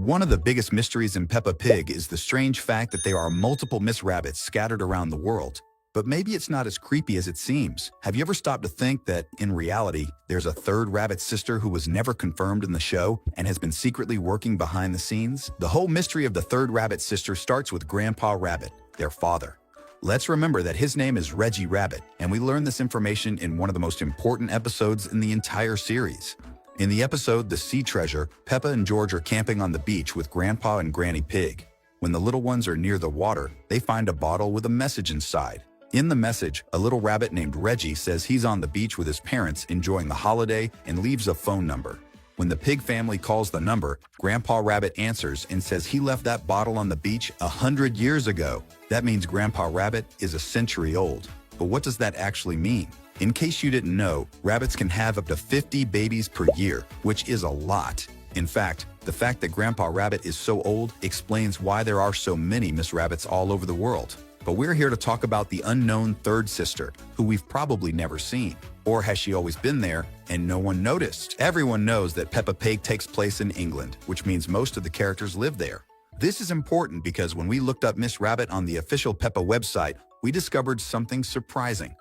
One of the biggest mysteries in Peppa Pig is the strange fact that there are multiple Miss Rabbits scattered around the world. But maybe it's not as creepy as it seems. Have you ever stopped to think that, in reality, there's a third rabbit sister who was never confirmed in the show and has been secretly working behind the scenes? The whole mystery of the third rabbit sister starts with Grandpa Rabbit, their father. Let's remember that his name is Reggie Rabbit, and we learn this information in one of the most important episodes in the entire series. In the episode The Sea Treasure, Peppa and George are camping on the beach with Grandpa and Granny Pig. When the little ones are near the water, they find a bottle with a message inside. In the message, a little rabbit named Reggie says he's on the beach with his parents enjoying the holiday and leaves a phone number. When the pig family calls the number, Grandpa Rabbit answers and says he left that bottle on the beach 100 years ago. That means Grandpa Rabbit is a century old. But what does that actually mean? In case you didn't know, rabbits can have up to 50 babies per year, which is a lot. In fact, the fact that Grandpa Rabbit is so old explains why there are so many Miss Rabbits all over the world. But we're here to talk about the unknown third sister, who we've probably never seen. Or has she always been there and no one noticed? Everyone knows that Peppa Pig takes place in England, which means most of the characters live there. This is important because when we looked up Miss Rabbit on the official Peppa website, we discovered something surprising.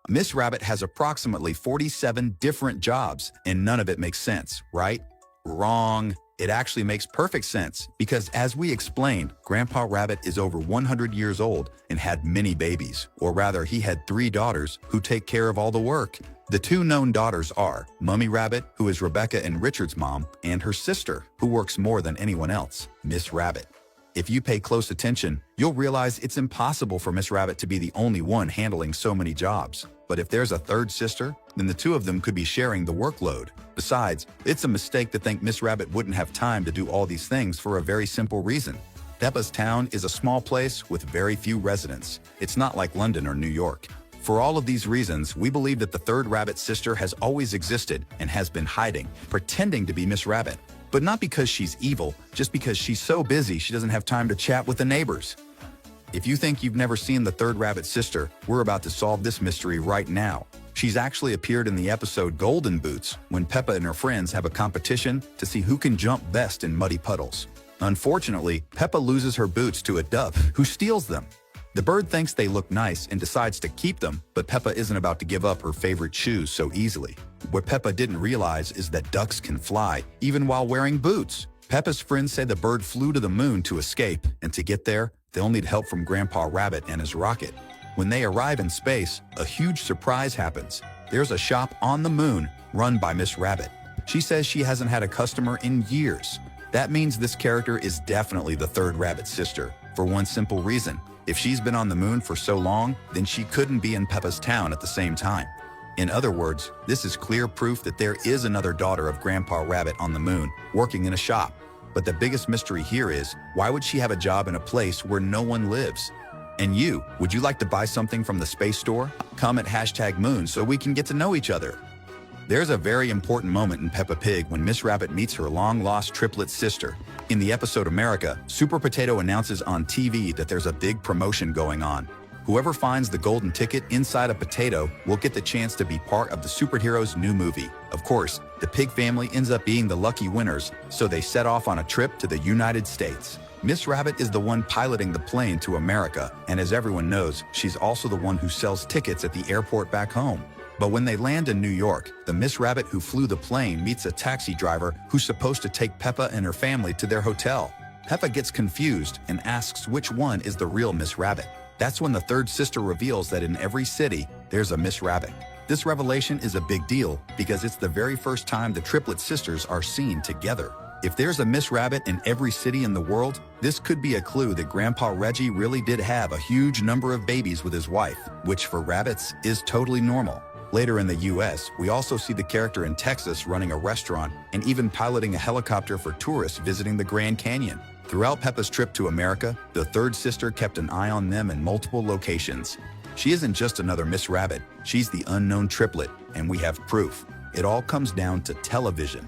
Miss Rabbit has approximately 47 different jobs, and none of it makes sense, right? Wrong. It actually makes perfect sense because, as we explained, Grandpa Rabbit is over 100 years old and had many babies, or rather, he had 3 daughters who take care of all the work. The 2 known daughters are Mummy Rabbit, who is Rebecca and Richard's mom, and her sister, who works more than anyone else, Miss Rabbit. If you pay close attention, you'll realize it's impossible for Miss Rabbit to be the only one handling so many jobs. But if there's a third sister, then the 2 of them could be sharing the workload. Besides, it's a mistake to think Miss Rabbit wouldn't have time to do all these things for a very simple reason. Peppa's town is a small place with very few residents. It's not like London or New York. For all of these reasons, we believe that the third rabbit sister has always existed and has been hiding, pretending to be Miss Rabbit. But not because she's evil, just because she's so busy she doesn't have time to chat with the neighbors. If you think you've never seen the third rabbit sister, we're about to solve this mystery right now. She's actually appeared in the episode Golden Boots, when Peppa and her friends have a competition to see who can jump best in muddy puddles. Unfortunately, Peppa loses her boots to a dove, who steals them. The bird thinks they look nice and decides to keep them, but Peppa isn't about to give up her favorite shoes so easily. What Peppa didn't realize is that ducks can fly, even while wearing boots. Peppa's friends say the bird flew to the moon to escape, and to get there, they'll need help from Grandpa Rabbit and his rocket. When they arrive in space, a huge surprise happens. There's a shop on the moon run by Miss Rabbit. She says she hasn't had a customer in years. That means this character is definitely the third rabbit sister, for one simple reason. If she's been on the moon for so long, then she couldn't be in Peppa's town at the same time. In other words, this is clear proof that there is another daughter of Grandpa Rabbit on the moon, working in a shop. But the biggest mystery here is, why would she have a job in a place where no one lives? And you, would you like to buy something from the space store? Comment #moon so we can get to know each other. There's a very important moment in Peppa Pig when Miss Rabbit meets her long-lost triplet sister. In the episode America, Super Potato announces on TV that there's a big promotion going on. Whoever finds the golden ticket inside a potato will get the chance to be part of the superhero's new movie. Of course, the pig family ends up being the lucky winners, so they set off on a trip to the United States. Miss Rabbit is the one piloting the plane to America, and as everyone knows, she's also the one who sells tickets at the airport back home. But when they land in New York, the Miss Rabbit who flew the plane meets a taxi driver who's supposed to take Peppa and her family to their hotel. Peppa gets confused and asks which one is the real Miss Rabbit. That's when the third sister reveals that in every city, there's a Miss Rabbit. This revelation is a big deal because it's the very first time the triplet sisters are seen together. If there's a Miss Rabbit in every city in the world, this could be a clue that Grandpa Reggie really did have a huge number of babies with his wife, which for rabbits is totally normal. Later in the US, we also see the character in Texas running a restaurant and even piloting a helicopter for tourists visiting the Grand Canyon. Throughout Peppa's trip to America, the third sister kept an eye on them in multiple locations. She isn't just another Miss Rabbit, she's the unknown triplet, and we have proof. It all comes down to television.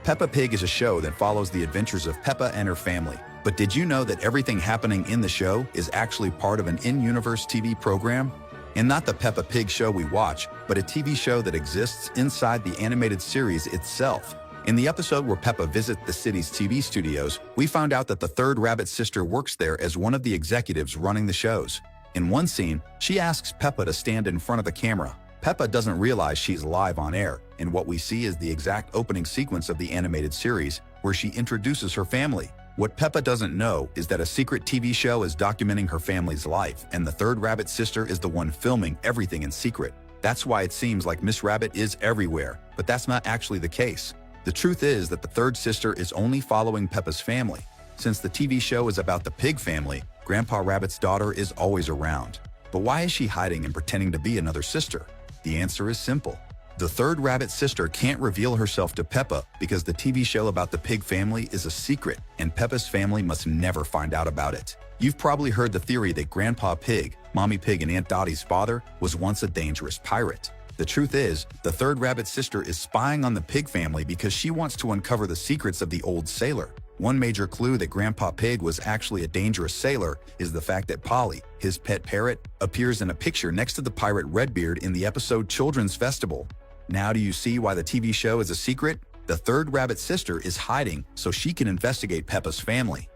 Peppa Pig is a show that follows the adventures of Peppa and her family. But did you know that everything happening in the show is actually part of an in-universe TV program? And not the Peppa Pig show we watch, but a TV show that exists inside the animated series itself. In the episode where Peppa visits the city's TV studios, we found out that the third rabbit sister works there as one of the executives running the shows. In one scene, she asks Peppa to stand in front of the camera. Peppa doesn't realize she's live on air, and what we see is the exact opening sequence of the animated series where she introduces her family. What Peppa doesn't know is that a secret TV show is documenting her family's life, and the third rabbit sister is the one filming everything in secret. That's why it seems like Miss Rabbit is everywhere, but that's not actually the case. The truth is that the third sister is only following Peppa's family. Since the TV show is about the pig family, Grandpa Rabbit's daughter is always around. But why is she hiding and pretending to be another sister? The answer is simple. The third rabbit sister can't reveal herself to Peppa because the TV show about the pig family is a secret, and Peppa's family must never find out about it. You've probably heard the theory that Grandpa Pig, Mommy Pig, and Aunt Dottie's father was once a dangerous pirate. The truth is, the third rabbit sister is spying on the pig family because she wants to uncover the secrets of the old sailor. One major clue that Grandpa Pig was actually a dangerous sailor is the fact that Polly, his pet parrot, appears in a picture next to the pirate Redbeard in the episode Children's Festival. Now do you see why the TV show is a secret? The third rabbit sister is hiding so she can investigate Peppa's family.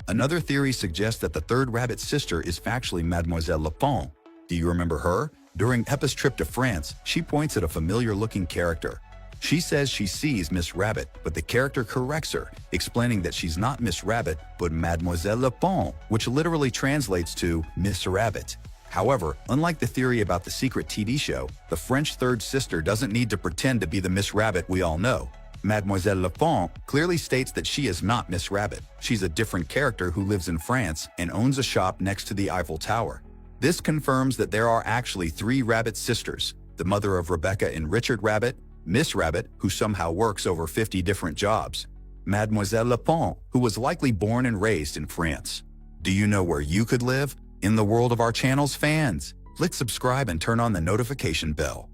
Another theory suggests that the third rabbit sister is factually Mademoiselle Lapon. Do you remember her? During Peppa's trip to France, she points at a familiar-looking character. She says she sees Miss Rabbit, but the character corrects her, explaining that she's not Miss Rabbit, but Mademoiselle Lapon, which literally translates to Miss Rabbit. However, unlike the theory about the secret TV show, the French third sister doesn't need to pretend to be the Miss Rabbit we all know. Mademoiselle Lapon clearly states that she is not Miss Rabbit. She's a different character who lives in France and owns a shop next to the Eiffel Tower. This confirms that there are actually three rabbit sisters, the mother of Rebecca and Richard Rabbit, Miss Rabbit, who somehow works over 50 different jobs, Mademoiselle Lapon, who was likely born and raised in France. Do you know where you could live? In the world of our channel's fans. Click subscribe and turn on the notification bell.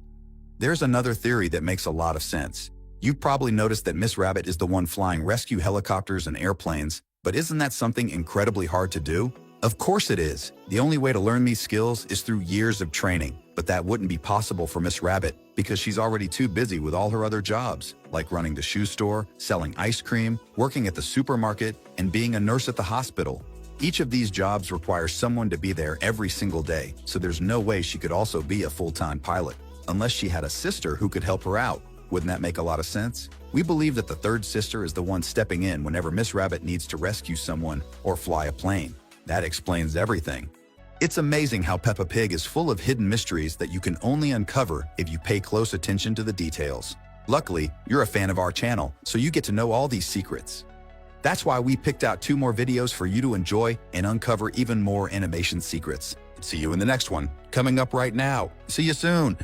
There's another theory that makes a lot of sense. You've probably noticed that Miss Rabbit is the one flying rescue helicopters and airplanes, but isn't that something incredibly hard to do? Of course it is. The only way to learn these skills is through years of training, but that wouldn't be possible for Miss Rabbit because she's already too busy with all her other jobs, like running the shoe store, selling ice cream, working at the supermarket, and being a nurse at the hospital. Each of these jobs requires someone to be there every single day, so there's no way she could also be a full-time pilot, unless she had a sister who could help her out. Wouldn't that make a lot of sense? We believe that the third sister is the one stepping in whenever Miss Rabbit needs to rescue someone or fly a plane. That explains everything. It's amazing how Peppa Pig is full of hidden mysteries that you can only uncover if you pay close attention to the details. Luckily, you're a fan of our channel, so you get to know all these secrets. That's why we picked out 2 more videos for you to enjoy and uncover even more animation secrets. See you in the next one, coming up right now. See you soon!